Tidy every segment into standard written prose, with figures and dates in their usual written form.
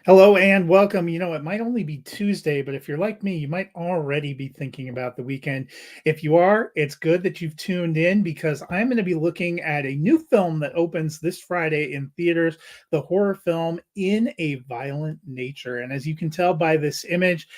Hello and welcome. It might only be Tuesday, but if you're like me, you might already be thinking about the weekend. If you are, it's good that you've tuned in because I'm going to be looking at a new film that opens this Friday in theaters, the horror film In a Violent Nature. And as you can tell by this image,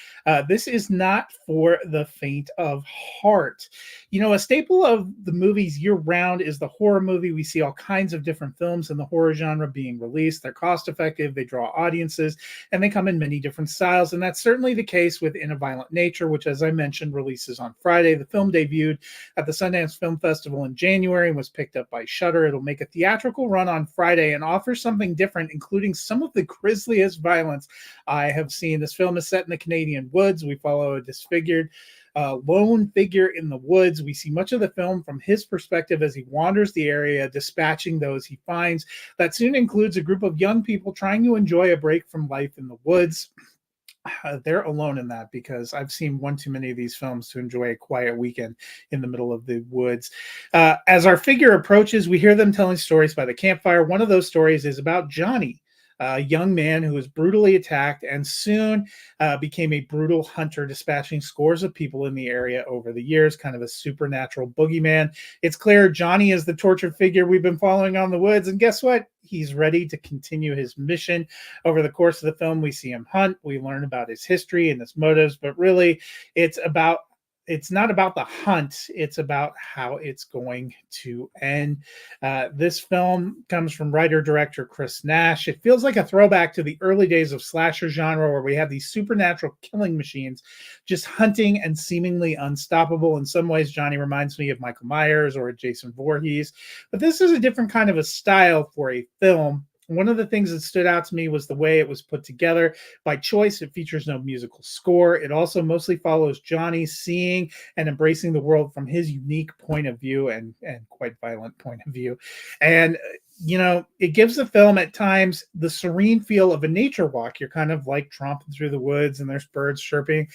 this is not for the faint of heart. A staple of the movies year round is the horror movie. We see all kinds of different films in the horror genre being released. They're cost effective, they draw audiences, and they come in many different styles. And that's certainly the case with In a Violent Nature, which, as I mentioned, releases on Friday. The film debuted at the Sundance Film Festival in January and was picked up by Shudder. It'll make a theatrical run on Friday and offer something different, including some of the grisliest violence I have seen. This film is set in the Canadian woods. We follow a disfigured lone figure in the woods. We see much of the film from his perspective as he wanders the area, dispatching those he finds. That soon includes a group of young people trying to enjoy a break from life in the woods. They're alone in that because I've seen one too many of these films to enjoy a quiet weekend in the middle of the woods. As our figure approaches, we hear them telling stories by the campfire. One of those stories is about Johnny, a young man who was brutally attacked and soon became a brutal hunter, dispatching scores of people in the area over the years, kind of a supernatural boogeyman. It's clear Johnny is the tortured figure we've been following on the woods. And guess what? He's ready to continue his mission. Over the course of the film, we see him hunt, we learn about his history and his motives, but really it's not about the hunt, it's about how it's going to end. This film comes from writer director Chris Nash. It feels like a throwback to the early days of slasher genre where we have these supernatural killing machines just hunting and seemingly unstoppable. In some ways, Johnny reminds me of Michael Myers or Jason Voorhees, but this is a different kind of a style for a film. One of the things that stood out to me was the way it was put together. By choice, it features no musical score. It also mostly follows Johnny seeing and embracing the world from his unique point of view and quite violent point of view. And it gives the film at times the serene feel of a nature walk. You're kind of like tromping through the woods and there's birds chirping.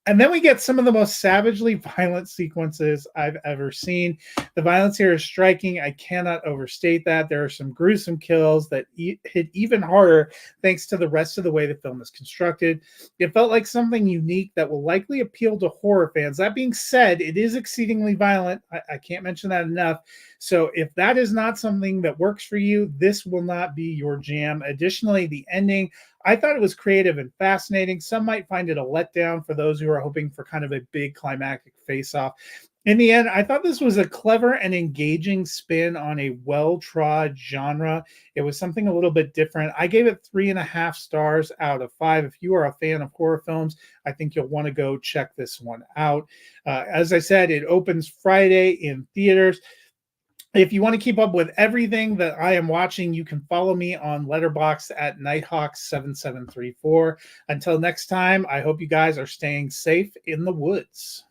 And then we get some of the most savagely violent sequences I've ever seen. The violence here is striking. I cannot overstate that. There are some gruesome kills that hit even harder thanks to the rest of the way the film is constructed. It felt like something unique that will likely appeal to horror fans. That being said, it is exceedingly violent. I can't mention that enough. So if that is not something that works for you, this will not be your jam. Additionally, the ending, I thought it was creative and fascinating. Some might find it a letdown for those who are hoping for kind of a big climactic face-off. In the end, I thought this was a clever and engaging spin on a well-trod genre. It was something a little bit different. I gave it 3.5 stars out of 5. If you are a fan of horror films, I think you'll want to go check this one out. As I said, it opens Friday in theaters. If you want to keep up with everything that I am watching, you can follow me on Letterboxd at Nighthawk7734. Until next time, I hope you guys are staying safe in the woods.